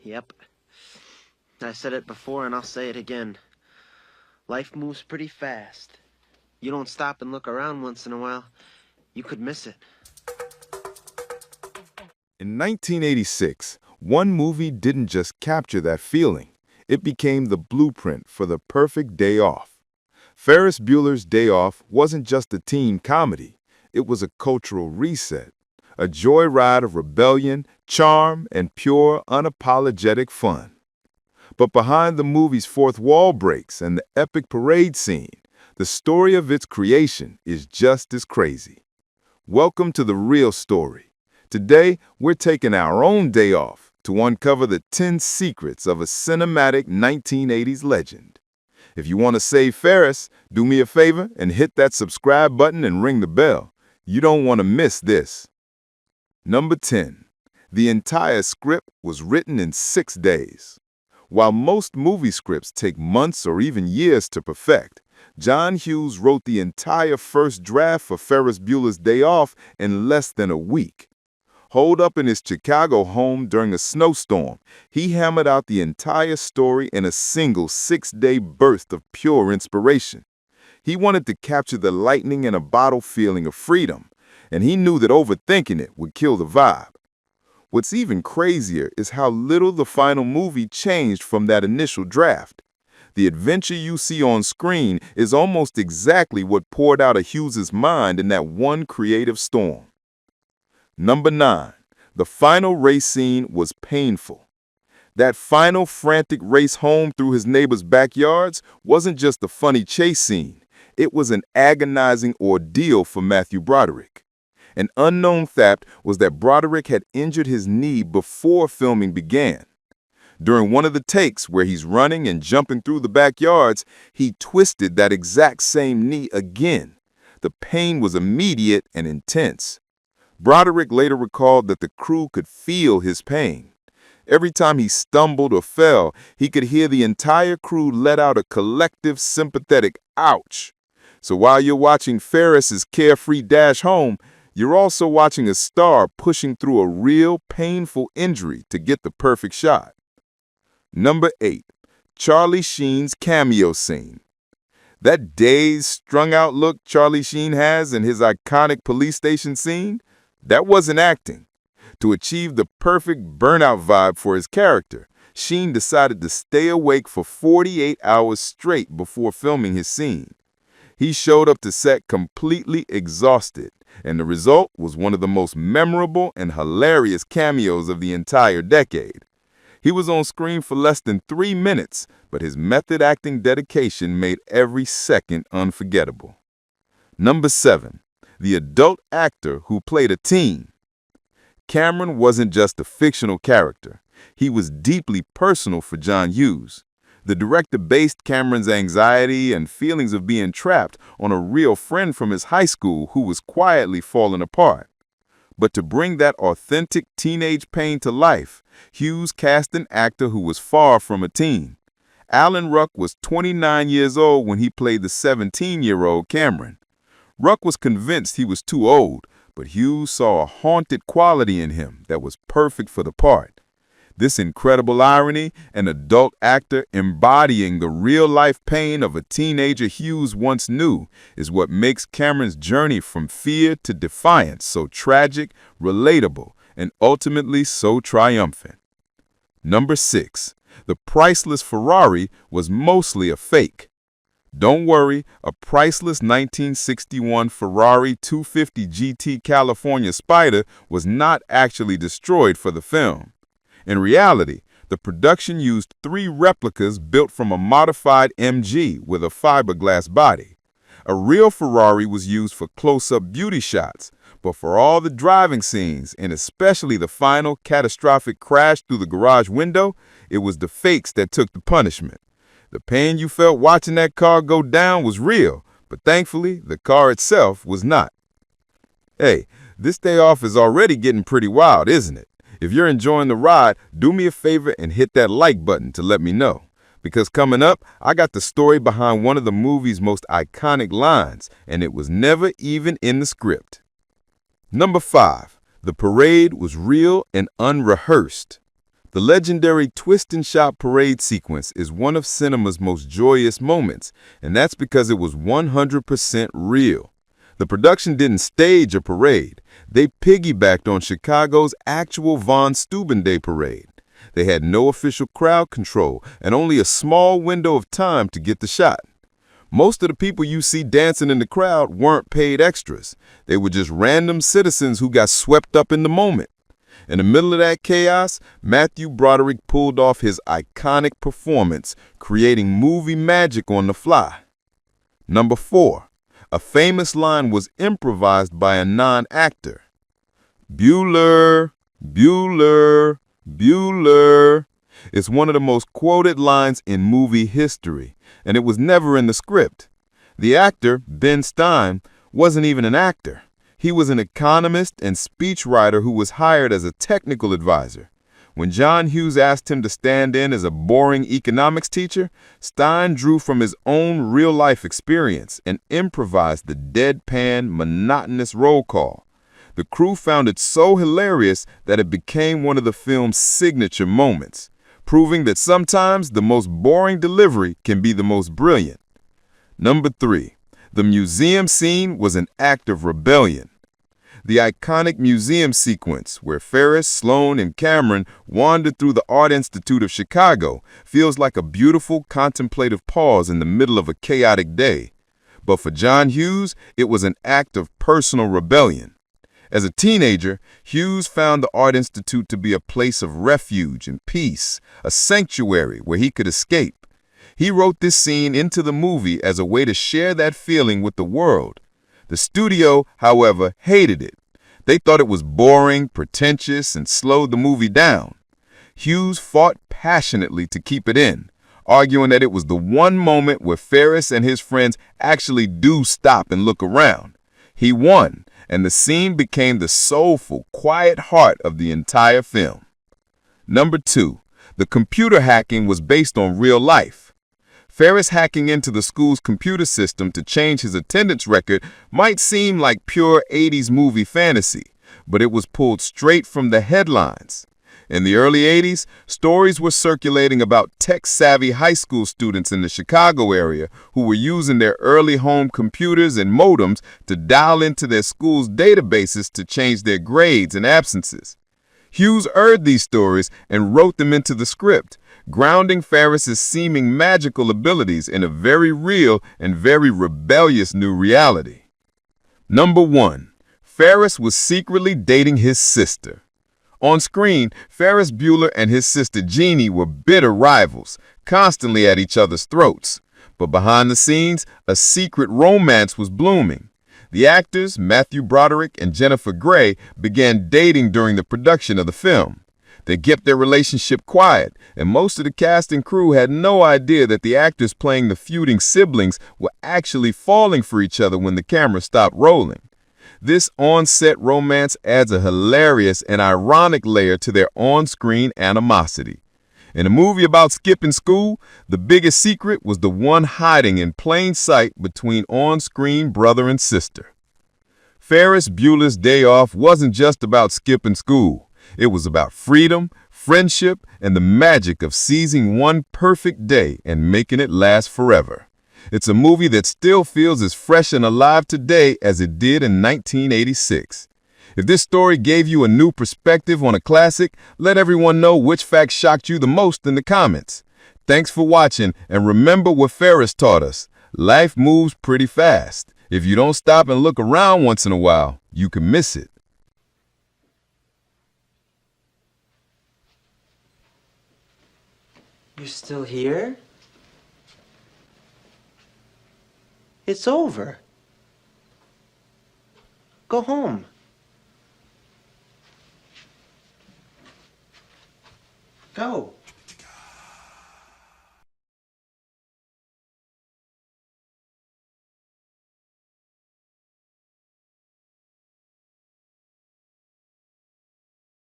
Yep. I said it before and I'll say it again. Life moves pretty fast. You don't stop and look around once in a while, you could miss it. In 1986, one movie didn't just capture that feeling. It became the blueprint for the perfect day off. Ferris Bueller's Day Off wasn't just a teen comedy. It was a cultural reset, a joyride of rebellion, charm, and pure, unapologetic fun. But behind the movie's fourth wall breaks and the epic parade scene, the story of its creation is just as crazy. Welcome to the real story. Today, we're taking our own day off to uncover the 10 secrets of a cinematic 1980s legend. If you want to save Ferris, do me a favor and hit that subscribe button and ring the bell. You don't want to miss this. Number 10. The entire script was written in 6 days. While most movie scripts take months or even years to perfect, John Hughes wrote the entire first draft for Ferris Bueller's Day Off in less than a week. Holed up in his Chicago home during a snowstorm, he hammered out the entire story in a single 6-day burst of pure inspiration. He wanted to capture the lightning in a bottle feeling of freedom, and he knew that overthinking it would kill the vibe. What's even crazier is how little the final movie changed from that initial draft. The adventure you see on screen is almost exactly what poured out of Hughes's mind in that one creative storm. Number 9. The final race scene was painful. That final frantic race home through his neighbors' backyards wasn't just a funny chase scene. It was an agonizing ordeal for Matthew Broderick. An unknown fact was that Broderick had injured his knee before filming began. During one of the takes where he's running and jumping through the backyards, he twisted that exact same knee again. The pain was immediate and intense. Broderick later recalled that the crew could feel his pain. Every time he stumbled or fell, he could hear the entire crew let out a collective sympathetic ouch. So while you're watching Ferris's carefree dash home, you're also watching a star pushing through a real, painful injury to get the perfect shot. Number 8. Charlie Sheen's cameo scene. That dazed, strung-out look Charlie Sheen has in his iconic police station scene, that wasn't acting. To achieve the perfect burnout vibe for his character, Sheen decided to stay awake for 48 hours straight before filming his scene. He showed up to set completely exhausted, and the result was one of the most memorable and hilarious cameos of the entire decade. He was on screen for less than 3 minutes, but his method acting dedication made every second unforgettable. Number 7. The adult actor who played a teen. Cameron wasn't just a fictional character. He was deeply personal for John Hughes. The director based Cameron's anxiety and feelings of being trapped on a real friend from his high school who was quietly falling apart. But to bring that authentic teenage pain to life, Hughes cast an actor who was far from a teen. Alan Ruck was 29 years old when he played the 17-year-old Cameron. Ruck was convinced he was too old, but Hughes saw a haunted quality in him that was perfect for the part. This incredible irony, an adult actor embodying the real-life pain of a teenager Hughes once knew, is what makes Cameron's journey from fear to defiance so tragic, relatable, and ultimately so triumphant. Number 6. The priceless Ferrari was mostly a fake. Don't worry, a priceless 1961 Ferrari 250 GT California Spider was not actually destroyed for the film. In reality, the production used 3 replicas built from a modified MG with a fiberglass body. A real Ferrari was used for close-up beauty shots, but for all the driving scenes, and especially the final catastrophic crash through the garage window, it was the fakes that took the punishment. The pain you felt watching that car go down was real, but thankfully, the car itself was not. Hey, this day off is already getting pretty wild, isn't it? If you're enjoying the ride, do me a favor and hit that like button to let me know. Because coming up, I got the story behind one of the movie's most iconic lines, and it was never even in the script. Number 5. The parade was real and unrehearsed. The legendary twist and shout parade sequence is one of cinema's most joyous moments, and that's because it was 100% real. The production didn't stage a parade. They piggybacked on Chicago's actual Von Steuben Day parade. They had no official crowd control and only a small window of time to get the shot. Most of the people you see dancing in the crowd weren't paid extras. They were just random citizens who got swept up in the moment. In the middle of that chaos, Matthew Broderick pulled off his iconic performance, creating movie magic on the fly. Number 4. A famous line was improvised by a non-actor. Bueller, Bueller, Bueller. It's one of the most quoted lines in movie history, and it was never in the script. The actor, Ben Stein, wasn't even an actor. He was an economist and speechwriter who was hired as a technical advisor. When John Hughes asked him to stand in as a boring economics teacher, Stein drew from his own real-life experience and improvised the deadpan, monotonous roll call. The crew found it so hilarious that it became one of the film's signature moments, proving that sometimes the most boring delivery can be the most brilliant. Number 3. The museum scene was an act of rebellion. The iconic museum sequence, where Ferris, Sloan, and Cameron wandered through the Art Institute of Chicago, feels like a beautiful, contemplative pause in the middle of a chaotic day. But for John Hughes, it was an act of personal rebellion. As a teenager, Hughes found the Art Institute to be a place of refuge and peace, a sanctuary where he could escape. He wrote this scene into the movie as a way to share that feeling with the world. The studio, however, hated it. They thought it was boring, pretentious, and slowed the movie down. Hughes fought passionately to keep it in, arguing that it was the one moment where Ferris and his friends actually do stop and look around. He won, and the scene became the soulful, quiet heart of the entire film. Number 2. The computer hacking was based on real life. Ferris hacking into the school's computer system to change his attendance record might seem like pure 80s movie fantasy, but it was pulled straight from the headlines. In the early 80s, stories were circulating about tech-savvy high school students in the Chicago area who were using their early home computers and modems to dial into their school's databases to change their grades and absences. Hughes heard these stories and wrote them into the script, grounding Ferris's seeming magical abilities in a very real and very rebellious new reality. Number 1. Ferris was secretly dating his sister. On screen, Ferris Bueller and his sister Jeannie were bitter rivals, constantly at each other's throats. But behind the scenes, a secret romance was blooming. The actors, Matthew Broderick and Jennifer Grey, began dating during the production of the film. They kept their relationship quiet, and most of the cast and crew had no idea that the actors playing the feuding siblings were actually falling for each other when the camera stopped rolling. This on-set romance adds a hilarious and ironic layer to their on-screen animosity. In a movie about skipping school, the biggest secret was the one hiding in plain sight between on-screen brother and sister. Ferris Bueller's Day Off wasn't just about skipping school. It was about freedom, friendship, and the magic of seizing one perfect day and making it last forever. It's a movie that still feels as fresh and alive today as it did in 1986. If this story gave you a new perspective on a classic, let everyone know which fact shocked you the most in the comments. Thanks for watching, and remember what Ferris taught us. Life moves pretty fast. If you don't stop and look around once in a while, you can miss it. You're still here? It's over. Go home. Go.